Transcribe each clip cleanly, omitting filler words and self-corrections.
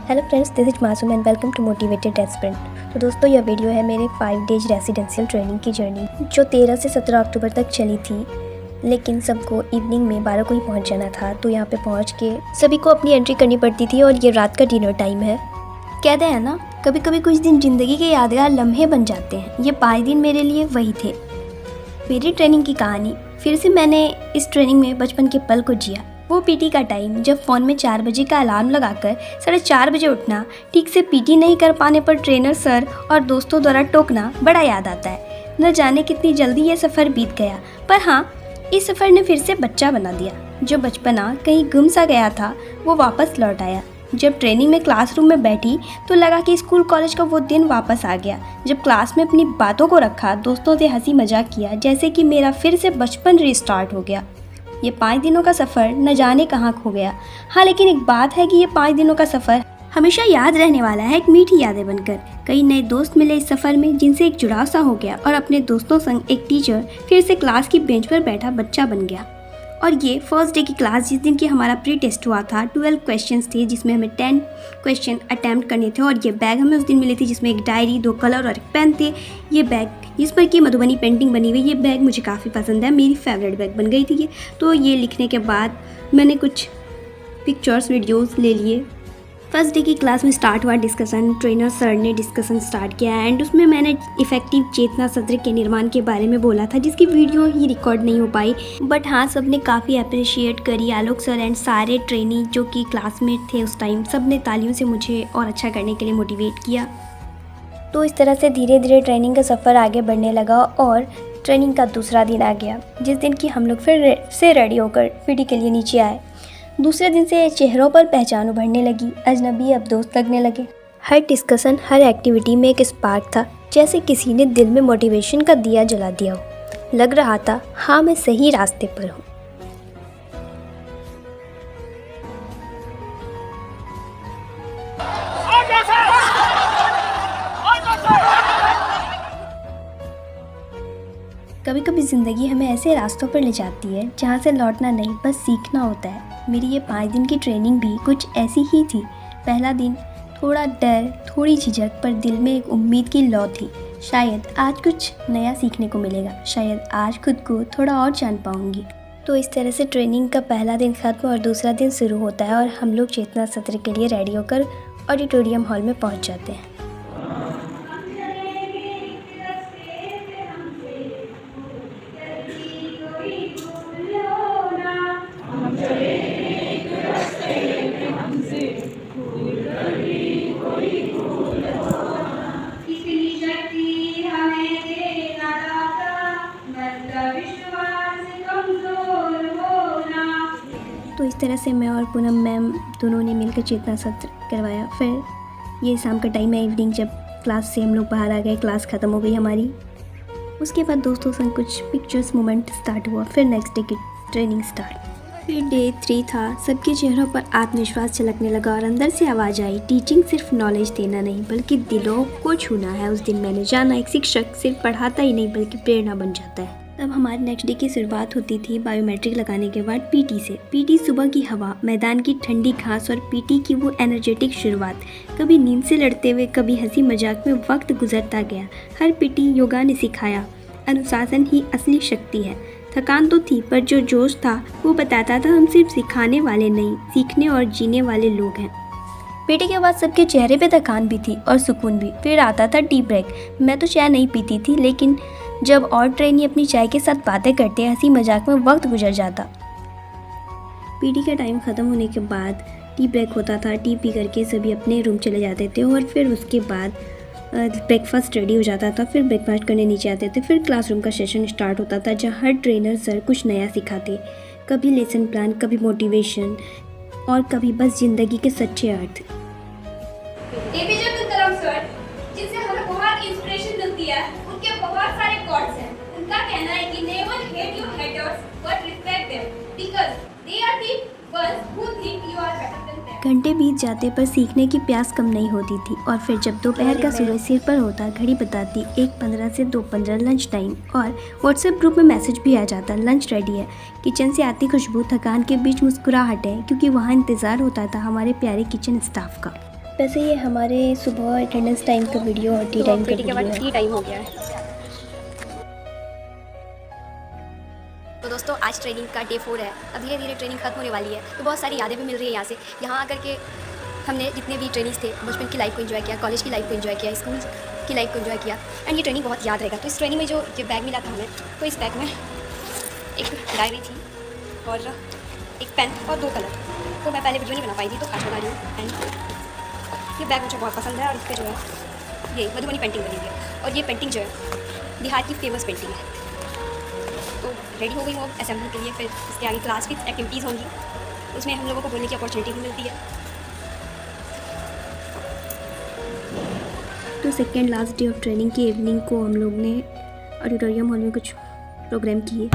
Hello friends, this is Masoom and welcome to motivated aspirant. तो दोस्तों, यह वीडियो है मेरे 5 डेज रेसिडेंशियल ट्रेनिंग की जर्नी जो 13 से 17 अक्टूबर तक चली थी। लेकिन सबको इवनिंग में 12 को ही पहुंच जाना था, तो यहाँ पे पहुंच के सभी को अपनी एंट्री करनी पड़ती थी। और ये रात का डिनर टाइम है। कहते हैं ना, कभी कभी कुछ दिन ज़िंदगी के यादगार लम्हे बन जाते हैं। ये 5 दिन मेरे लिए वही थे। मेरी ट्रेनिंग की कहानी। फिर से मैंने इस ट्रेनिंग में बचपन के पल को जिया। वो पीटी का टाइम, जब फ़ोन में 4 बजे का अलार्म लगाकर 4:30 बजे उठना, ठीक से पीटी नहीं कर पाने पर ट्रेनर सर और दोस्तों द्वारा टोकना बड़ा याद आता है। न जाने कितनी जल्दी ये सफ़र बीत गया, पर हाँ, इस सफ़र ने फिर से बच्चा बना दिया। जो बचपना कहीं गुम सा गया था, वो वापस लौट आया। जब ट्रेनिंग में क्लासरूम में बैठी तो लगा कि स्कूल कॉलेज का वो दिन वापस आ गया, जब क्लास में अपनी बातों को रखा, दोस्तों से हंसी मजाक किया, जैसे कि मेरा फिर से बचपन रिस्टार्ट हो गया। ये 5 दिनों का सफ़र न जाने कहाँ खो गया। हाँ, लेकिन एक बात है कि ये 5 दिनों का सफ़र हमेशा याद रहने वाला है, एक मीठी यादें बनकर। कई नए दोस्त मिले इस सफ़र में, जिनसे एक जुड़ाव सा हो गया, और अपने दोस्तों संग एक टीचर फिर से क्लास की बेंच पर बैठा बच्चा बन गया। और ये फर्स्ट डे की क्लास, जिस दिन की हमारा प्री टेस्ट हुआ था, 12 क्वेश्चंस थे, जिसमें हमें 10 क्वेश्चन अटैम्प्ट करने थे। और ये बैग हमें उस दिन मिली थी, जिसमें एक डायरी, 2 कलर और एक पेन थे। ये बैग जिस पर की मधुबनी पेंटिंग बनी हुई, ये बैग मुझे काफ़ी पसंद है, मेरी फेवरेट बैग बन गई थी ये। तो ये लिखने के बाद मैंने कुछ पिक्चर्स वीडियोस ले लिए। फर्स्ट डे की क्लास में स्टार्ट हुआ डिस्कशन। ट्रेनर सर ने डिस्कशन स्टार्ट किया एंड उसमें मैंने इफ़ेक्टिव चेतना सत्र के निर्माण के बारे में बोला था, जिसकी वीडियो ही रिकॉर्ड नहीं हो पाई। बट हाँ, सब ने काफ़ी अप्रिशिएट करी। आलोक सर एंड सारे ट्रेनी जो कि क्लासमेट थे उस टाइम, सब ने तालियों से मुझे और अच्छा करने के लिए मोटिवेट किया। तो इस तरह से धीरे धीरे ट्रेनिंग का सफ़र आगे बढ़ने लगा और ट्रेनिंग का दूसरा दिन आ गया, जिस दिन की हम लोग फिर से रेडी होकर पीटी के लिए नीचे आए। दूसरे दिन से चेहरों पर पहचान उभरने लगी, अजनबी अब दोस्त लगने लगे। हर डिस्कशन, हर एक्टिविटी में एक स्पार्क था, जैसे किसी ने दिल में मोटिवेशन का दिया जला दिया हो। लग रहा था हाँ, मैं सही रास्ते पर हूँ। कभी कभी ज़िंदगी हमें ऐसे रास्तों पर ले जाती है जहाँ से लौटना नहीं, बस सीखना होता है। मेरी ये 5 दिन की ट्रेनिंग भी कुछ ऐसी ही थी। पहला दिन थोड़ा डर, थोड़ी झिझक, पर दिल में एक उम्मीद की लौ थी। शायद आज कुछ नया सीखने को मिलेगा, शायद आज खुद को थोड़ा और जान पाऊंगी। तो इस तरह से ट्रेनिंग का पहला दिन खत्म और दूसरा दिन शुरू होता है, और हम लोग चेतना सत्र के लिए रेडी होकर ऑडिटोरियम हॉल में पहुँच जाते हैं। तो इस तरह से मैं और पूनम मैम दोनों ने मिलकर चेतना सत्र करवाया। फिर ये शाम का टाइम है, इवनिंग, जब क्लास से हम लोग बाहर आ गए, क्लास ख़त्म हो गई हमारी। उसके बाद दोस्तों संग कुछ पिक्चर्स मोमेंट स्टार्ट हुआ। फिर नेक्स्ट डे की ट्रेनिंग स्टार्ट। फिर डे 3 था। सबके चेहरों पर आत्मविश्वास झलकने लगा और अंदर से आवाज़ आई, टीचिंग सिर्फ नॉलेज देना नहीं बल्कि दिलों को छूना है। उस दिन मैंने जाना, एक शिक्षक सिर्फ पढ़ाता ही नहीं बल्कि प्रेरणा बन जाता है। तब हमारे नेक्स्ट डे की शुरुआत होती थी बायोमेट्रिक लगाने के बाद पीटी से। पीटी सुबह की हवा, मैदान की ठंडी घास और पीटी की वो एनर्जेटिक शुरुआत। कभी नींद से लड़ते हुए, कभी हंसी मजाक में वक्त गुजरता गया। हर पीटी योगा ने सिखाया, अनुशासन ही असली शक्ति है। थकान तो थी, पर जो जोश था वो बताता था हम सिर्फ सिखाने वाले नहीं, सीखने और जीने वाले लोग हैं। पीटी के बाद सबके चेहरे पे थकान भी थी और सुकून भी। फिर आता था टी ब्रेक। मैं तो चाय नहीं पीती थी, लेकिन जब और ट्रेनी अपनी चाय के साथ बातें करते, हंसी मजाक में वक्त गुजर जाता। पीटी का टाइम ख़त्म होने के बाद टी ब्रेक होता था। टी पी करके सभी अपने रूम चले जाते थे और फिर उसके बाद ब्रेकफास्ट रेडी हो जाता था। फिर ब्रेकफास्ट करने नीचे आते थे। फिर क्लासरूम का सेशन स्टार्ट होता था, जहाँ हर ट्रेनर सर कुछ नया सिखाते। कभी लेसन प्लान, कभी मोटिवेशन, और कभी बस ज़िंदगी के सच्चे अर्थ। एपीजे अब्दुल कलाम सर, जिनसे हमें बहुत इंस्पिरेशन मिलती है, उनके बहुत सारे कोट्स हैं। उनका कहना है कि never hate your haters but respect them because they are the ones who think you are better than them. घंटे बीत जाते पर सीखने की प्यास कम नहीं होती थी। और फिर जब दोपहर का सूरज सिर पर होता, घड़ी बताती 1:15 से 2:15 लंच टाइम, और व्हाट्सएप ग्रुप में मैसेज भी आ जाता, लंच रेडी है। किचन से आती खुशबू, थकान के बीच मुस्कुराहट है, क्योंकि वहाँ इंतज़ार होता था हमारे प्यारे किचन स्टाफ का। वैसे ये हमारे सुबह अटेंडेंस टाइम का वीडियो और टी टाइम का के बाद वीडियो है। टी टाइम हो गया है। तो दोस्तों आज ट्रेनिंग का डे 4 है। अब धीरे धीरे ट्रेनिंग खत्म होने वाली है, तो बहुत सारी यादें भी मिल रही है यहाँ से। यहाँ आकर के हमने जितने भी ट्रेनिंग्स थे, बचपन की लाइफ को एंजॉय किया, कॉलेज की लाइफ को एंजॉय किया, स्कूल की लाइफ को एंजॉय किया। एंड ये ट्रेनिंग बहुत याद रहेगा। तो इस ट्रेनिंग में जो ये बैग मिला था हमें, तो इस बैग में एक डायरी थी और एक पेन और 2 कलर। तो मैं पहले वीडियो नहीं बना पाई थी, तो आज बना रही हूँ। एंड ये बैग मुझे बहुत पसंद है और इस पर जो है ये मधुबनी पेंटिंग बनी हुई है। और ये पेंटिंग जो है बिहार की फेमस पेंटिंग है। तो रेडी हो गई हूँ असेंबली के लिए। फिर इसके आगे क्लास की एक्टिविटीज़ होंगी, उसमें हम लोगों को बोलने की अपॉर्चुनिटी भी मिलती है। तो second last day of training की इवनिंग को हम लोग ने ऑडिटोरियम हॉल में कुछ प्रोग्राम किए।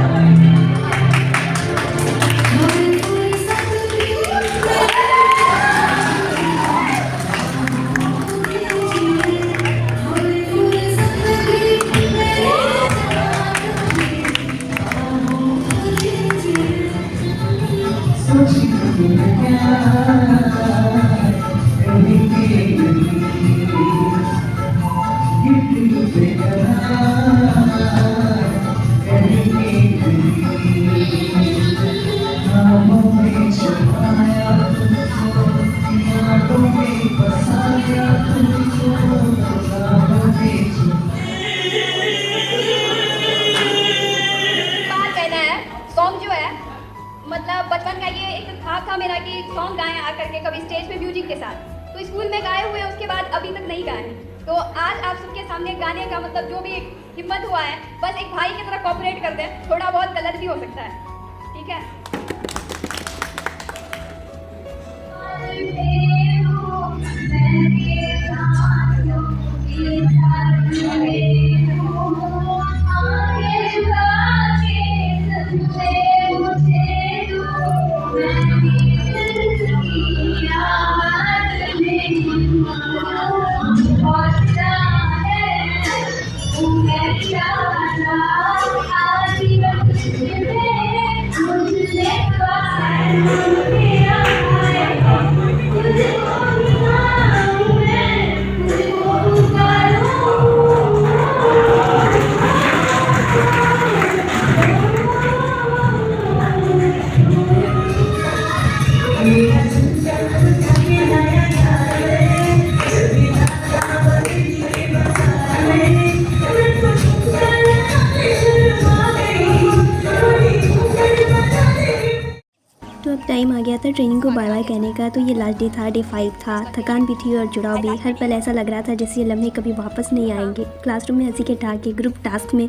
सॉन्ग जो है मतलब बचपन का ये एक ख्वाब था मेरा कि सॉन्ग गाएं आकर के कभी स्टेज पे म्यूजिक के साथ। तो स्कूल में गाए हुए उसके बाद अभी तक नहीं गाए। तो आज आप सबके सामने गाने का मतलब जो भी हिम्मत हुआ है, बस एक भाई की तरह कोऑपरेट करते हैं। थोड़ा बहुत गलत भी हो सकता है, ठीक है। तो अब टाइम आ गया था ट्रेनिंग को बाय बाय कहने का। तो ये लास्ट डे था, डे 5 था। थकान भी थी और जुड़ाव भी। हर पल ऐसा लग रहा था जैसे ये लम्हे कभी वापस नहीं आएंगे। क्लासरूम में हंसी के ठहाके, ग्रुप टास्क में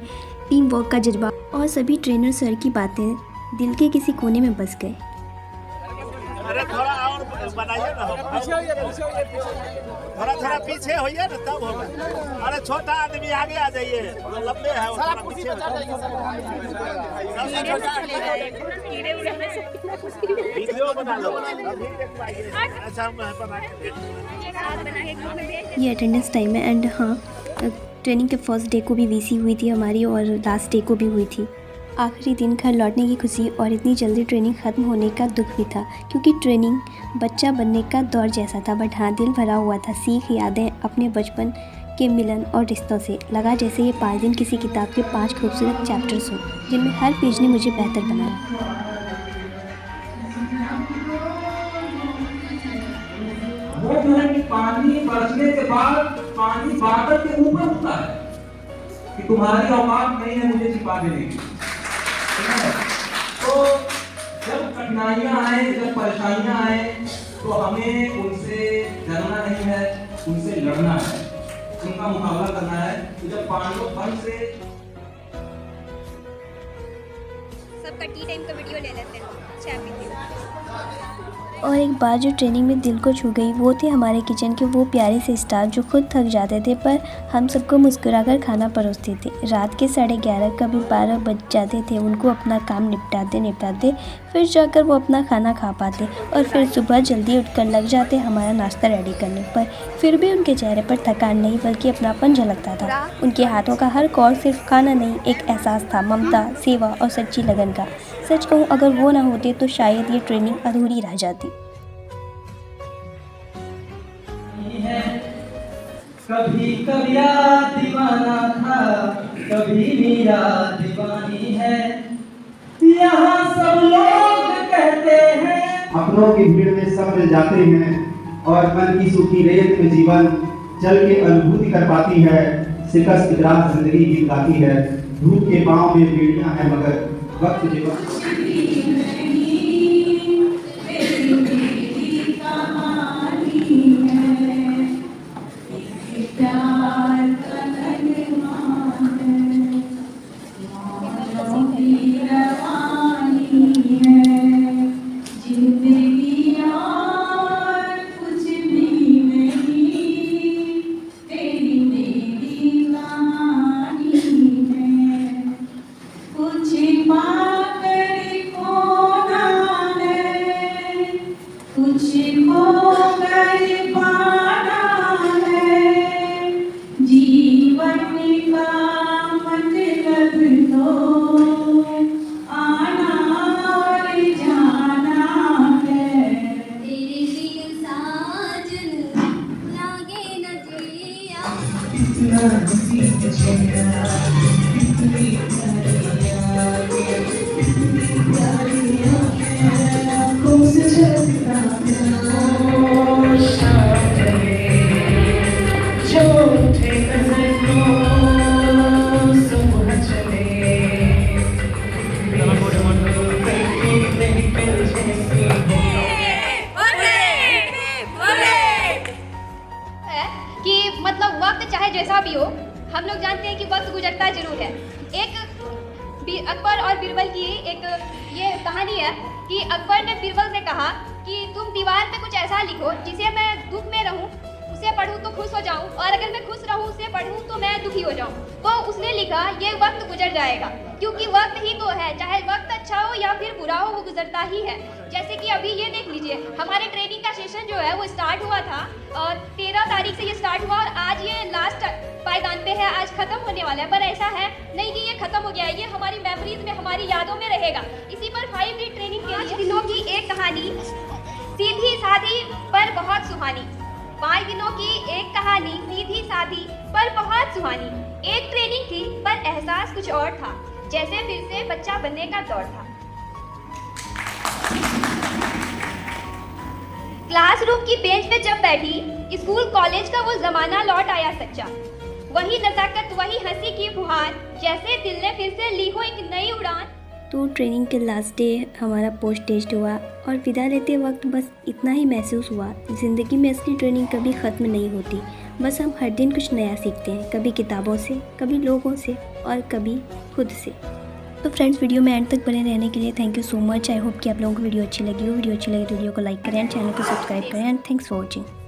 टीम वर्क का जज्बा और सभी ट्रेनर सर की बातें दिल के किसी कोने में बस गए। अरे थोड़ा और बनाइए ना, थोड़ा पीछे होइए ना तब होगा। अरे छोटा आदमी आगे आ जाइए, लंबे है वो थोड़ा पीछे। वीडियो बना लो। अच्छा बना के ये अटेंडेंस टाइम है। एंड हाँ, ट्रेनिंग के फर्स्ट डे को भी वीसी हुई थी हमारी और लास्ट डे को भी हुई थी। आखिरी दिन घर लौटने की खुशी और इतनी जल्दी ट्रेनिंग ख़त्म होने का दुख भी था, क्योंकि ट्रेनिंग बच्चा बनने का दौर जैसा था। बट हाँ, दिल भरा हुआ था सीख, यादें, अपने बचपन के मिलन और रिश्तों से। लगा जैसे ये 5 दिन किसी किताब के 5 खूबसूरत चैप्टर्स हों, जिनमें हर पेज ने मुझे बेहतर बनाया। वो जो है कि पानी बरसने के बाद पानी बादल के ऊपर उठता है कि तुम्हारी औकात नहीं है मुझे छिपा देने की। तो जब कठिनाइयां आए, जब परेशानियां आए, तो हमें उनसे डरना नहीं है, उनसे लड़ना है, उनका मुकाबला करना है। तो जब पांडव वन से सबका टी टाइम का वीडियो ले लेते हैं। और एक बात जो ट्रेनिंग में दिल को छू गई, वो थे हमारे किचन के वो प्यारे से स्टाफ जो खुद थक जाते थे पर हम सबको मुस्कुराकर खाना परोसते थे। रात के 11:30 कभी 12 बज जाते थे उनको अपना काम निपटाते फिर जाकर वो अपना खाना खा पाते और फिर सुबह जल्दी उठकर लग जाते हमारा नाश्ता रेडी करने पर। फिर भी उनके चेहरे पर थकान नहीं बल्कि अपनापन झलकता था। उनके हाथों का हर कौर सिर्फ खाना नहीं, एक एहसास था, ममता, सेवा और सच्ची लगन का। सच कहूँ, अगर वो ना होते तो शायद ये ट्रेनिंग अधूरी रह जाती। है। कभी कबिया दीवाना था, कभी मीरा दीवानी है। यहाँ सब लोग कहते हैं अपनों की भीड़ में सब मिल जाते हैं और मन की सूखी रेत में जीवन चल के अनुभूति कर पाती है। शिकस्त ग्रास जिंदगी गीत गाती है। धूप के पाँव में बेड़ियां हैं मगर वक्त जीवन जैसा भी हो, हम लोग जानते हैं कि वक्त गुजरता जरूर है। एक अकबर और बीरबल की एक ये कहानी है कि अकबर ने बीरबल से कहा कि तुम दीवार पे कुछ ऐसा लिखो जिसे मैं दुख में रहूं, उसे पढूं तो खुश हो जाऊं, और अगर मैं खुश रहूं उसे पढूं तो मैं दुखी हो जाऊं। तो उसने लिखा ये वक्त गुजर जाएगा, क्योंकि वक्त ही तो है, चाहे वक्त अच्छा हो या फिर बुरा हो वो गुजरता ही है। जैसे कि अभी ये देख लीजिए, हमारे ट्रेनिंग का सेशन जो है वो स्टार्ट हुआ था और 13 तारीख से ये स्टार्ट हुआ और आज ये लास्ट पायदान पे है, आज खत्म होने वाला है। पर ऐसा है नहीं कि ये खत्म हो गया है, ये हमारी मेमोरीज में, हमारी यादों में रहेगा। इसी पर 5 डे ट्रेनिंग के 5 दिनों की एक कहानी, सीधी सादी पर बहुत सुहानी। 5 दिनों की एक कहानी, सीधी सादी पर बहुत सुहानी। एक ट्रेनिंग थी पर एहसास कुछ और था, जैसे फिर से बच्चा बनने का दौर था। क्लासरूम की बेंच पे जब बैठी, स्कूल कॉलेज का वो जमाना लौट आया सच्चा। वही नजाकत, वही हंसी की फुहार, जैसे दिल ने फिर से ली हो एक नई उड़ान। तो ट्रेनिंग के लास्ट डे हमारा पोस्ट टेस्ट हुआ और विदा लेते वक्त बस इतना ही महसूस हुआ, ज़िंदगी में असली ट्रेनिंग कभी ख़त्म नहीं होती। बस हम हर दिन कुछ नया सीखते हैं, कभी किताबों से, कभी लोगों से और कभी खुद से। तो फ्रेंड्स, वीडियो में एंड तक बने रहने के लिए thank you so much. I hope कि आप लोगों को वीडियो अच्छी लगी हो। वीडियो अच्छी लगी तो वीडियो को लाइक करें, चैनल को सब्सक्राइब करें एंड थैंक्स फॉर वॉचिंग।